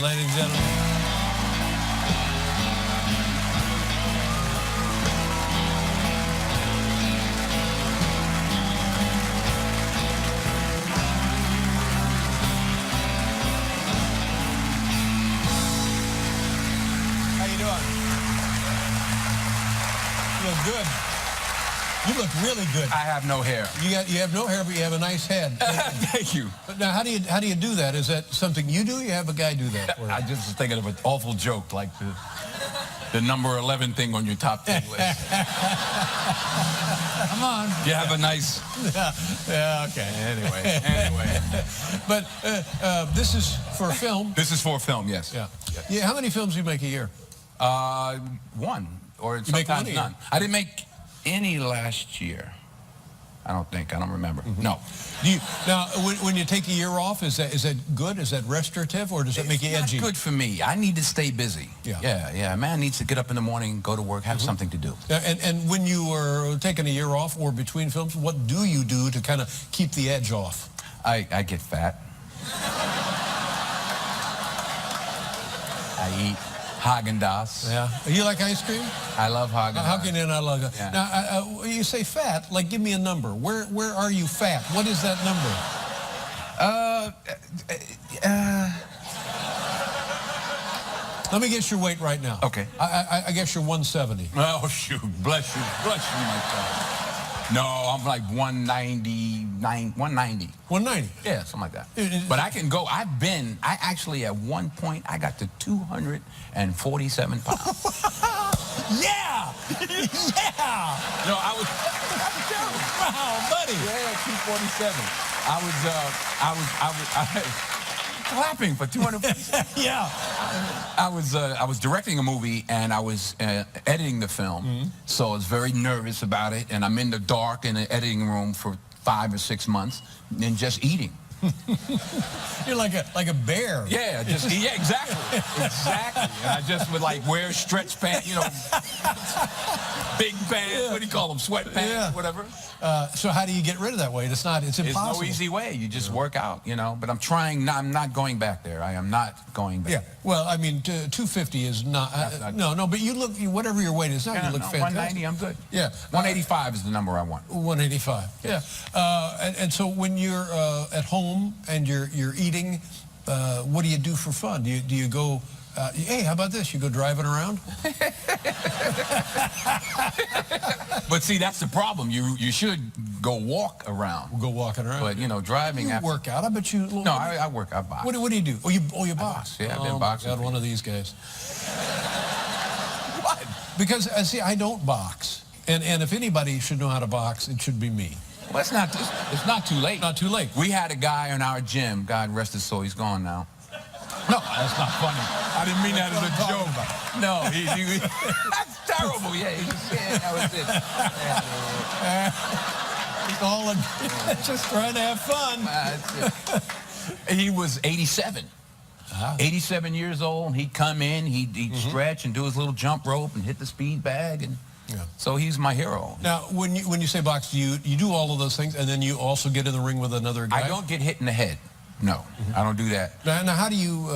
Ladies and gentlemen. How you doing? You look good. You look really good. I have no hair. You have no hair, but you have a nice head. Thank you. But now, how do you do that? Is that something you do? Or you have a guy do that for you? I just was thinking of an awful joke, like the number 11 thing on your top 10 list. Come on. You have a nice. Yeah. Okay. Anyway. But this is for film. This is for film, yes. Yeah. How many films do you make a year? One or You make sometimes one a none. year? I didn't make any last year. I don't remember. Mm-hmm. No. Now, when you take a year off, is that good? Is that restorative, or does that make you edgy? It's not good for me. I need to stay busy. Yeah. A man needs to get up in the morning, go to work, have something to do. And when you are taking a year off or between films, what do you do to kind of keep the edge off? I get fat. I eat Haagen-Dazs. Yeah. You like ice cream? I love Haagen-Dazs. How can you not love it? Yeah. Now, you say fat, like give me a number. Where are you fat? What is that number? Let me guess your weight right now. Okay. I guess you're 170. Oh, shoot. Bless you, my friend. No, I'm like 190. 190? Yeah, something like that. But I can go, I actually at one point, I got to 247 pounds. Yeah! Yeah! No, I was terrible. Wow, buddy. Yeah, 247. I was clapping for 247. Yeah. I was directing a movie and I was editing the film, so I was very nervous about it. And I'm in the dark in the editing room for 5 or 6 months, and just eating. You're like a bear. Yeah, exactly, exactly. And I just would like wear stretch pants, big pants. What do you call them? Sweatpants, whatever. So how do you get rid of that weight? It's impossible. There's no easy way. You just work out, But I'm trying. I'm not going back there. I am not going back. Yeah. Well, I mean, 250 is not. No. But you look, whatever your weight is now, you look fantastic. 190. I'm good. Yeah. 185 is the number I want. 185. Yeah. And so when you're at home and you're eating, what do you do for fun? Do you go? Hey, how about this? You go driving around? But see, that's the problem. You should go walk around. Go walking around. But driving. You work out. I bet you. No, I work. I box. What do you do? Oh, you box. Yeah, I've been boxing. God, one of these guys. What? Because see, I don't box, and if anybody should know how to box, it should be me. Well, it's not too late. Not too late. We had a guy in our gym. God rest his soul. He's gone now. No, that's not funny. I didn't mean that as a joke. No, that's terrible. Yeah, that was it. Just trying to have fun. He was 87. 87 years old, and he'd come in, he'd stretch and do his little jump rope and hit the speed bag, and so he's my hero. Now, when you say box, do you do all of those things, and then you also get in the ring with another guy? I don't get hit in the head. No, I don't do that. Now how do you?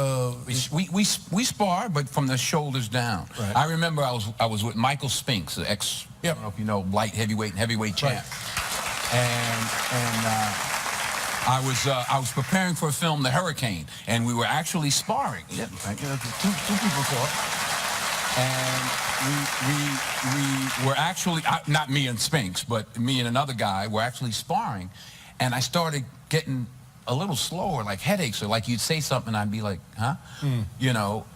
We spar, but from the shoulders down. Right. I remember I was with Michael Spinks, the ex, I don't know if you know, light heavyweight and heavyweight champ, and I was preparing for a film, The Hurricane, and we were actually sparring. Yeah, two people saw it, and we were actually not me and Spinks, but me and another guy were actually sparring, and I started getting a little slower, like headaches, or like you'd say something, I'd be like, huh?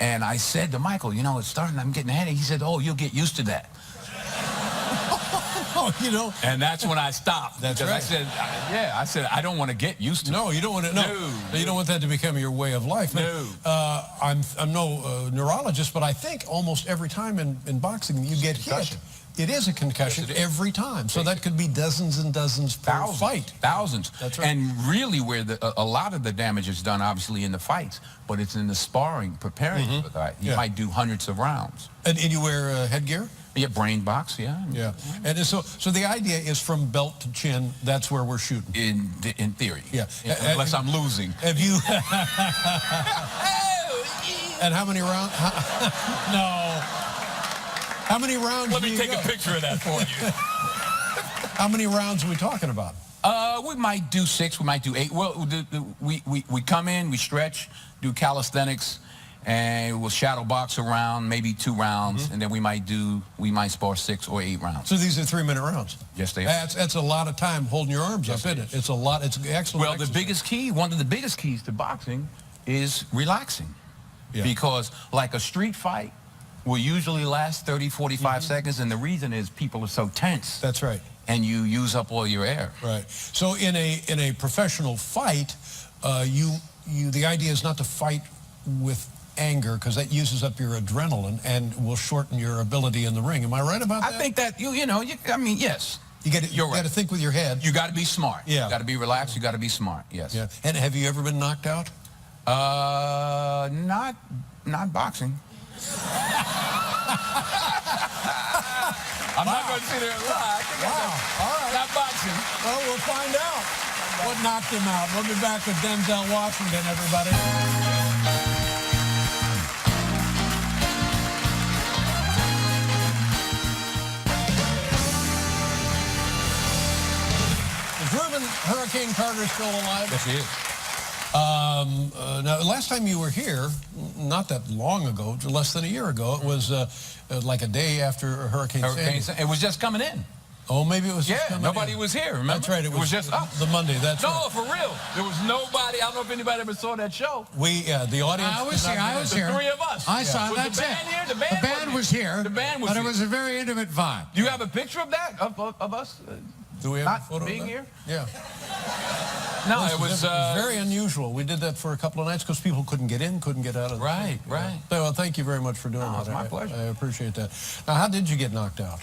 And I said to Michael, it's starting, I'm getting a headache. He said, oh, you'll get used to that. And that's when I stopped. That's right. I said, I don't want to get used to it. No, you don't want to. No, you don't want that to become your way of life. No. I'm no neurologist, but I think almost every time in boxing you get hit, it is a concussion every time. So that could be dozens and dozens per fight. Thousands. That's right. And really where a lot of the damage is done, obviously, in the fights, but it's in the sparring, preparing for the fight. You might do hundreds of rounds. And you wear headgear? Yeah, brain box, yeah. And so the idea is from belt to chin, that's where we're shooting. In theory. Yeah. Unless I'm losing. Have you... And how many rounds? No. How many rounds? Let me take a picture of that for you. How many rounds are we talking about? We might do 6. We might do 8. Well, we come in, we stretch, do calisthenics, and we'll shadow box around, maybe 2 rounds, and then we might spar 6 or 8 rounds. So these are 3-minute rounds. Yes, they are. That's a lot of time holding your arms up, isn't it? It's a lot. It's excellent. Well, the biggest key, one of the biggest keys to boxing is relaxing. Yeah. Because like a street fight will usually last 30, 45 seconds, and the reason is people are so tense. That's right. And you use up all your air. Right. So in a professional fight, the idea is not to fight with anger, because that uses up your adrenaline and will shorten your ability in the ring. Am I right about that? I think that I mean, yes. You got to think with your head. You got to be smart. Yeah. You got to be relaxed. You got to be smart. Yes. Yeah. And have you ever been knocked out? Not boxing. I'm not going to sit there and lie. All right. Not boxing. Well, we'll find out what knocked him out. We'll be back with Denzel Washington, everybody. Is Reuben Hurricane Carter still alive? Yes, he is. Now, last time you were here, not that long ago, less than a year ago, it was like a day after Hurricane Sandy. It was just coming in. Oh, maybe it was just coming nobody in. was here, remember? That's right. It was just us. The Monday, that's right. No, for real. There was nobody. I don't know if anybody ever saw that show. The audience. I was here. The 3 of us. I saw Was that's the band it. here? The band was here. The band was but here. it was a very intimate vibe. Do you have a picture of that, of us? Do we have not a photo being of that? here? Yeah. No, It it was very unusual. We did that for a couple of nights because people couldn't get in, couldn't get out of the Right, thing. right. So, well, thank you very much for doing that. It's my pleasure. I appreciate that. Now, how did you get knocked out?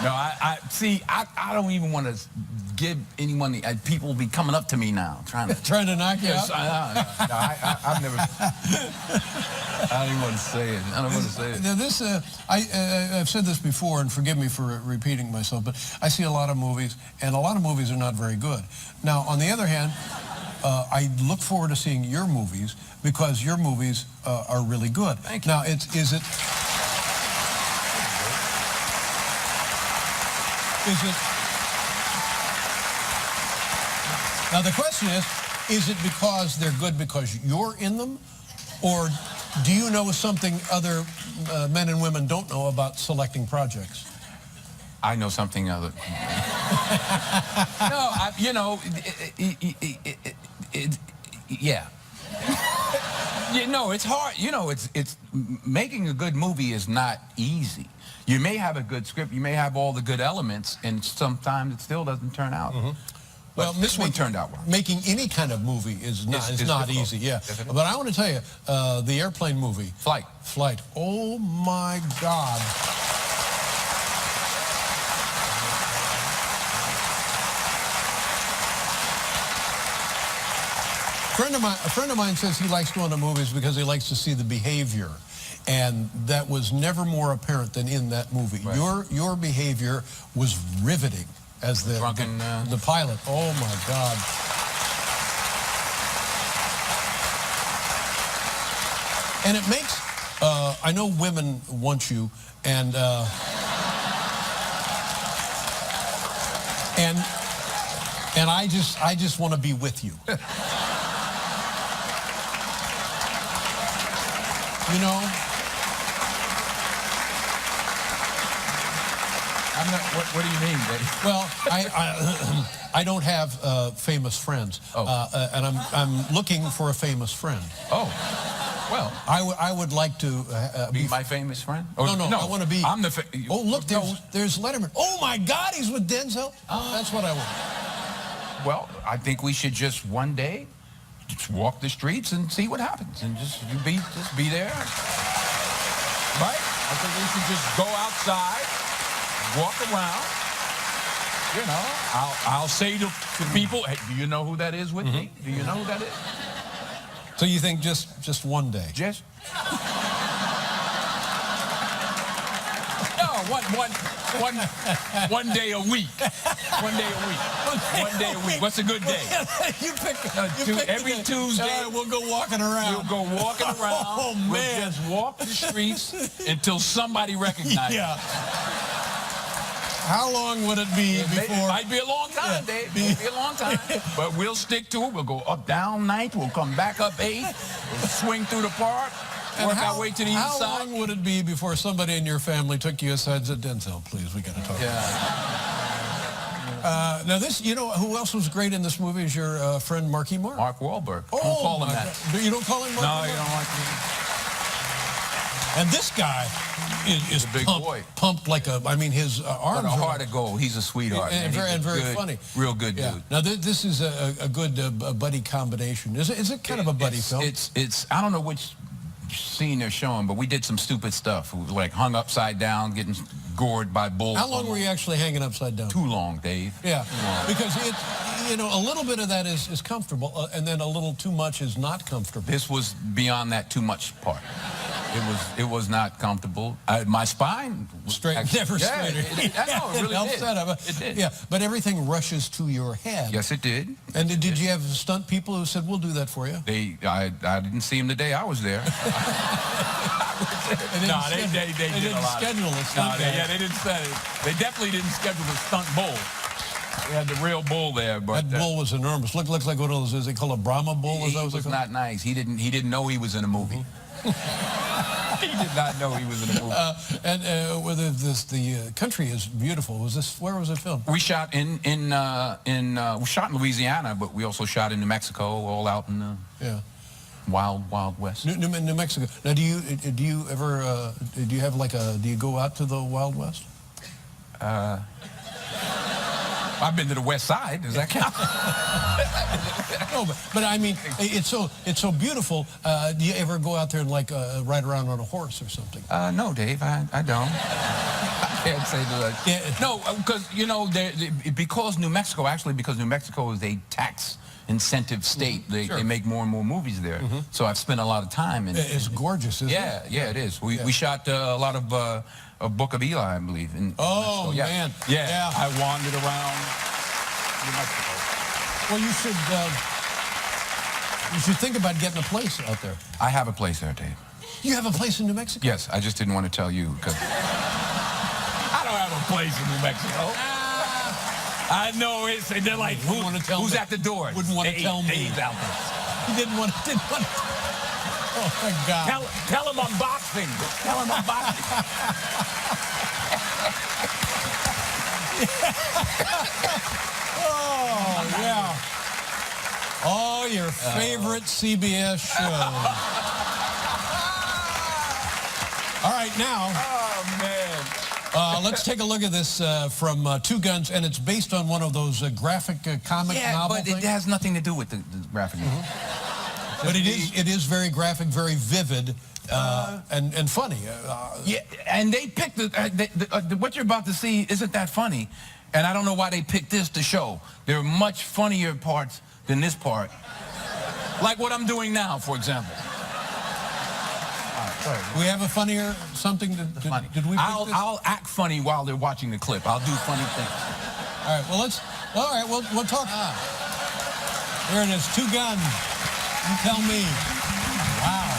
No, I don't even want to give anyone the... people be coming up to me now, trying to knock you out? I've never... I don't even want to say it. I don't want to say it. Now this, I've said this before, and forgive me for repeating myself, but I see a lot of movies, and a lot of movies are not very good. Now, on the other hand, I look forward to seeing your movies because your movies are really good. Thank you. Now, Now the question is it because they're good because you're in them, or do you know something other men and women don't know about selecting projects? I know something other. No, yeah. It's hard. It's making a good movie is not easy. You may have a good script, you may have all the good elements, and sometimes it still doesn't turn out. Well, this one turned out well. Making any kind of movie is not easy, yeah. But I want to tell you, the airplane movie. Flight. Oh, my God. A friend of mine says he likes going to movies because he likes to see the behavior. And that was never more apparent than in that movie. Right. Your behavior was riveting as the pilot. Oh my God. And it makes I know women want you, and I just want to be with you. You know? What do you mean, Betty? Well, I don't have famous friends, and I'm looking for a famous friend. Oh, well, I would like to be my famous friend. No, I want to be. I'm the. Oh, look, there's Letterman. Oh my God, he's with Denzel. Oh, that's what I want. Well, I think we should just one day just walk the streets and see what happens, and just be there. Right? I think we should just go outside. Walk around, I'll say to people, hey, do you know who that is with me? Do you know who that is? So you think just one day? Just? No, one day a week. One day a week. One day a week. What's a good day? you pick Every Tuesday. We'll go walking around. We'll go walking around. Oh, man. We'll just walk the streets until somebody recognizes. Yeah. How long would it be before? It might be a long time, Dave. It might be a long time. But we'll stick to it. We'll go up, down 9th. We'll come back up 8th. We'll swing through the park. Work our way to the east side. How long would it be before somebody in your family took you aside and said, Denzel, please, we got to talk. Yeah. Now this, you know, who else was great in this movie is your friend Marky Mark. Mark Wahlberg. Oh, Don't call him that. You don't call him Marky Mark? No, you don't like me. And this guy is a big boy. Pumped like a, I mean, his arms But a are heart of gold. He's a sweetheart. and very good, funny. Real good yeah. dude. Now this is a good buddy combination. Is it kind of a buddy film? It's I don't know which scene they're showing, but we did some stupid stuff. We like hung upside down, getting gored by bulls. How long were you actually hanging upside down? Too long, Dave. Yeah, because it, you know, a little bit of that is comfortable, and then a little too much is not comfortable. This was beyond that too much part. It was not comfortable. My spine was Never straight. I know, it really did. It did. Yeah, but everything rushes to your head. Yes, it did. And did you have stunt people who said, "We'll do that for you"? I didn't see him the day I was there. They didn't schedule a stunt. They didn't say. They definitely didn't schedule a stunt bull. We had the real bull there, but that bull was enormous. Looks like one of those. Is they call a Brahma bull? He was not nice. He didn't know he was in a movie. He did not know he was in a movie. Whether the country is beautiful. Where was it filmed? We shot we shot in Louisiana, but we also shot in New Mexico, all out in the Wild West. New Mexico. Now, do you ever do you have like do you go out to the Wild West? I've been to the West Side. Does that count? No, but I mean, it's so beautiful. Do you ever go out there and like ride around on a horse or something? No, Dave, I don't. I can't say that. Yeah. No, because you know, because New Mexico is a tax incentive state. They make more and more movies there. So I've spent a lot of time in. It's gorgeous, isn't it? Yeah, it is. We shot a lot of Book of Eli, I believe. In oh Mexico. man. Yeah. I wandered around New Mexico. Well, you should think about getting a place out there. I have a place there, Dave. You have a place in New Mexico? Yes, I just didn't want to tell you because I don't have a place in New Mexico. I know it's. They're like, who's at the door? Wouldn't want to tell me. Dave's out there. He didn't want to. Oh my God! Tell him I'm boxing. Tell him I'm boxing. Oh yeah. Oh, your favorite CBS show. All right, now. Oh man. Let's take a look at this from Two Guns, and it's based on one of those graphic comic novel things. But it has nothing to do with the graphic novel. But it is very graphic, very vivid, and funny. Yeah, and they picked what you're about to see isn't that funny, and I don't know why they picked this to show. There are much funnier parts than this part, like what I'm doing now, for example. We have a funnier something. Did we? Pick this? I'll act funny while they're watching the clip. I'll do funny things. All right. Well, we'll talk. Here it is. Two Guns. You tell me. Wow.